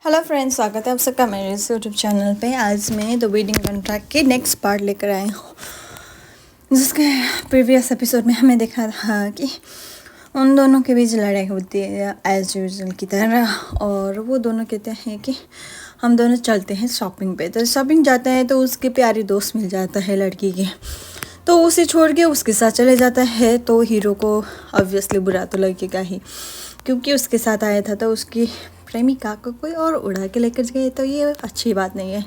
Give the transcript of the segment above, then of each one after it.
Hello friends, स्वागत है आप सबका मेरे इस यूट्यूब चैनल पे। आज मैं द वेडिंग कॉन्ट्रैक्ट के नेक्स्ट पार्ट लेकर आई हूँ, जिसके प्रीवियस एपिसोड में हमें देखा था कि उन दोनों के बीच लड़ाई होती है एज यूजुअल की तरह। और वो दोनों कहते हैं कि हम दोनों चलते हैं शॉपिंग पे। तो शॉपिंग जाते हैं तो उसके प्यारी दोस्त मिल जाता है लड़की के, तो उसे छोड़ के उसके साथ चले जाता है। तो हीरो को ऑब्वियसली बुरा तो लगेगा ही, क्योंकि उसके साथ आया था तो उसकी प्रेमिका को कोई और उड़ा के लेकर गए, तो ये अच्छी बात नहीं है।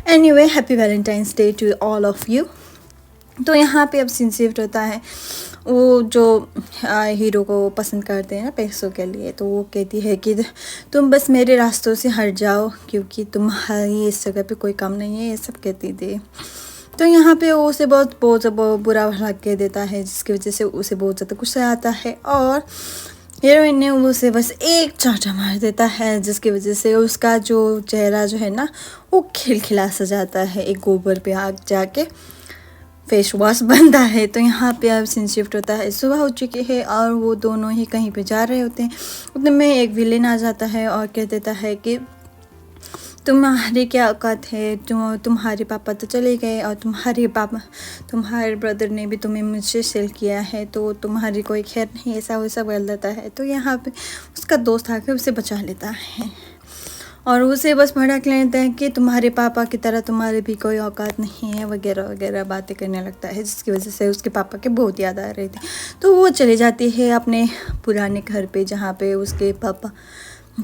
Anyway, happy Valentine's day to all of you. तो यहाँ पे अब सीन शिफ्ट होता है। वो जो हीरो को पसंद करते हैं ना पैसों के लिए, तो वो कहती है कि तुम बस मेरे रास्तों से हट जाओ, क्योंकि तुम्हारी इस जगह पे कोई काम नहीं है, ये सब कहती थी। तो यहाँ पे वो उसे बहुत बुरा भला कह देता है, जिसकी वजह से उसे बहुत ज़्यादा गुस्सा आता है। और हीरोइन ने उसे बस एक चांटा मार देता है, जिसकी वजह से उसका जो चेहरा जो है ना वो खिलखिला सा जाता है। एक गोबर पे आग जाके फेस वॉश बनता है। तो यहाँ पे अब सीन शिफ्ट होता है। सुबह हो चुकी है और वो दोनों ही कहीं पे जा रहे होते हैं। उतने में एक विलेन आ जाता है और कह देता है कि तुम्हारी क्या औकात है, तुम्हारे पापा तो चले गए और तुम्हारे ब्रदर ने भी तुम्हें मुझसे सेल किया है, तो तुम्हारी कोई खैर नहीं, ऐसा वैसा बोल देता है। तो यहाँ पे उसका दोस्त आकर उसे बचा लेता है और उसे बस भड़क लेता है कि तुम्हारे पापा की तरह तुम्हारे भी कोई औकात नहीं है, वगैरह वगैरह बातें करने लगता है, जिसकी वजह से उसके पापा के बहुत याद आ रही थी। तो वो चली जाती है अपने पुराने घर पे, जहाँ पे उसके पापा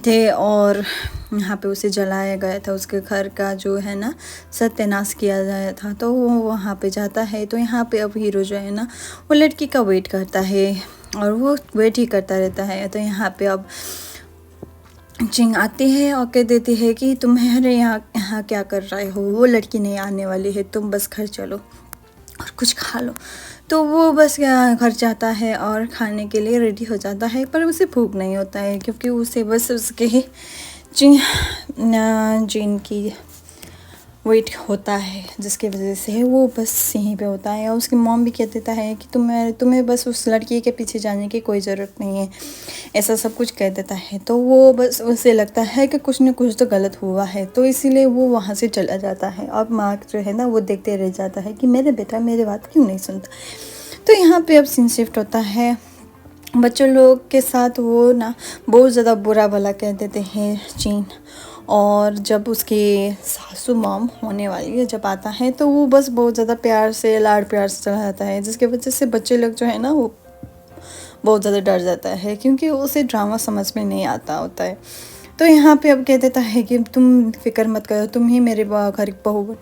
थे और यहाँ पे उसे जलाया गया था। उसके घर का जो है ना सत्यानाश किया गया था। तो वो वहाँ पे जाता है। तो यहाँ पे अब हीरो जो है ना वो लड़की का वेट करता है और वो वेट ही करता रहता है। तो यहाँ पे अब चिंग आती है और कह देती है कि तुम्हारे यहाँ क्या कर रहे हो, वो लड़की नहीं आने वाली है, तुम बस घर चलो और कुछ खा लो। तो वो बस घर जाता है और खाने के लिए रेडी हो जाता है, पर उसे भूख नहीं होता है, क्योंकि उसे बस उसके जीन की वेट होता है, जिसकी वजह से वो बस यहीं पे होता है। और उसकी मॉम भी कह देता है कि तुम्हें बस उस लड़की के पीछे जाने की कोई ज़रूरत नहीं है, ऐसा सब कुछ कह देता है। तो वो बस उसे लगता है कि कुछ न कुछ तो गलत हुआ है, तो इसीलिए वो वहाँ से चला जाता है। और माँ जो है ना वो देखते रह जाता है कि मेरे बेटा मेरे बात क्यों नहीं सुनता। तो यहाँ पे अब सीन शिफ्ट होता है बच्चों लोग के साथ। वो ना बहुत ज़्यादा बुरा भला कह देते हैं चीन। और जब उसकी सासू मॉम होने वाली है जब आता है, तो वो बस बहुत ज़्यादा प्यार से लाड प्यार से चला जाता है, जिसकी वजह से बच्चे लोग जो है ना वो बहुत ज़्यादा डर जाता है, क्योंकि उसे ड्रामा समझ में नहीं आता होता है। तो यहाँ पे अब कह देता है कि तुम फिक्र मत करो, तुम ही मेरे घर की बहू बनो।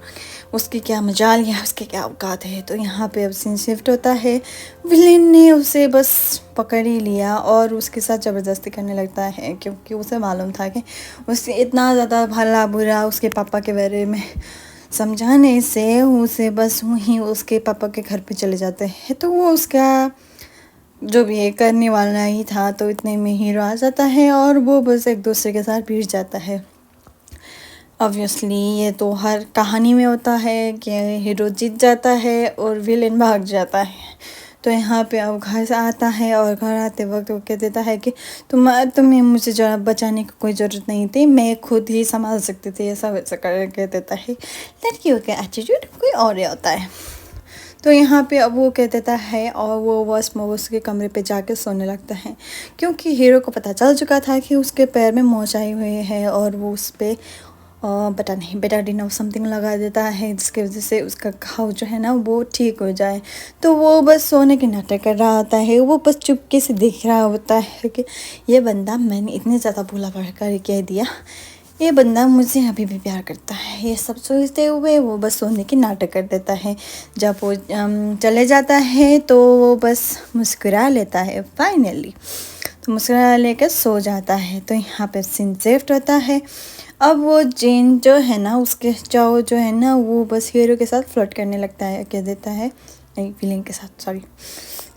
उसकी क्या मजाल है, उसके क्या औकात है। तो यहाँ पे अब सीन शिफ्ट होता है। विलेन ने उसे बस पकड़ ही लिया और उसके साथ ज़बरदस्ती करने लगता है, क्योंकि उसे मालूम था कि उसे इतना ज़्यादा भला बुरा उसके पापा के बारे में समझाने से उसे बस वहीं उसके पापा के घर पे चले जाते हैं। तो वो उसका जो भी करने वाला ही था। तो इतने में हीरो आ जाता है और वो बस एक दूसरे के साथ भिड़ जाता है। ऑब्वियसली ये तो हर कहानी में होता है कि हीरो जीत जाता है और विलेन भाग जाता है। तो यहाँ पे अब घर से आता है और घर आते वक्त वो कह देता है कि तुम्हें मुझे जरा बचाने की कोई ज़रूरत नहीं थी, मैं खुद ही संभाल सकती थी, ऐसा वैसा कर कह देता है। लड़कियों का एटीट्यूड कोई और ही होता है। तो यहाँ पे अब वो कह देता है और वो बस उसके कमरे पे जाके सोने लगता है, क्योंकि हीरो को पता चल चुका था कि उसके पैर में मोच आई हुई है और वो उस पर पता नहीं बेटाडीन और समथिंग लगा देता है, जिसकी वजह से उसका घाव जो है ना वो ठीक हो जाए। तो वो बस सोने के नाटक कर रहा होता है। वो बस चुपके से देख रहा होता है कि ये बंदा मैंने इतने ज़्यादा भूला पढ़कर कह दिया, ये बंदा मुझे अभी भी प्यार करता है, ये सब सोचते हुए वो बस सोने की नाटक कर देता है। जब वो चले जाता है तो वो बस मुस्कुरा लेता है फाइनली। तो मुस्कुरा लेकर सो जाता है। तो यहाँ पे सीन शिफ्ट होता है। अब वो जेन जो है ना उसके चाओ जो है ना वो बस हीरो के साथ फ्लर्ट करने लगता है, कह देता है नहीं विलेन के साथ सॉरी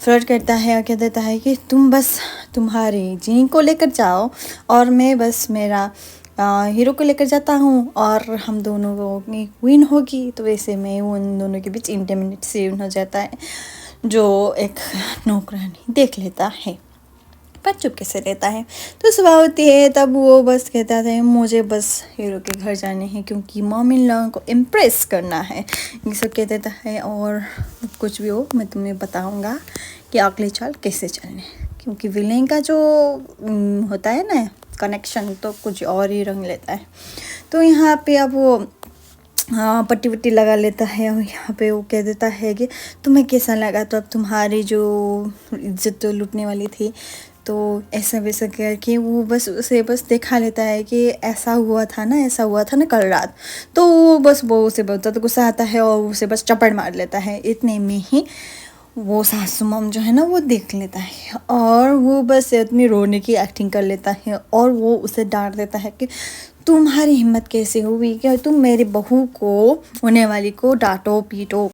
फ्लर्ट करता है और कह देता है कि तुम बस तुम्हारी जीन को लेकर जाओ और मैं बस मेरा हीरो को लेकर जाता हूँ और हम दोनों की विन होगी। तो वैसे में उन दोनों के बीच इंटरमिनेट सीन हो जाता है, जो एक नौकरानी देख लेता है। पर चुपके से रहता है। तो सुबह होती है तब वो बस कहता है मुझे बस हीरो के घर जाने हैं क्योंकि मॉम इन लोगों को इम्प्रेस करना है, ये सब कह देता है। और कुछ भी हो मैं तुम्हें बताऊंगा कि अगली चाल कैसे चलने, क्योंकि विलेन का जो होता है ना कनेक्शन तो कुछ और ही रंग लेता है। तो यहाँ पे अब वो पट्टी वट्टी लगा लेता है और यहाँ पे वो कह देता है कि तुम्हें कैसा लगा, तो अब तुम्हारी जो इज्जत तो लूटने वाली थी, तो ऐसा वैसा करके वो बस उसे बस दिखा लेता है कि ऐसा हुआ था ना, ऐसा हुआ था ना कल रात। तो वो बस वो उसे बहुत ज़्यादा गुस्सा आता है और उसे बस चपड़ मार लेता है। इतने में ही वो सासू मम जो है ना वो देख लेता है और वो बस इतनी रोने की एक्टिंग कर लेता है और वो उसे डांट देता है कि तुम्हारी हिम्मत कैसे हुई कि तुम मेरी बहू को, होने वाली को डांटो पीटो।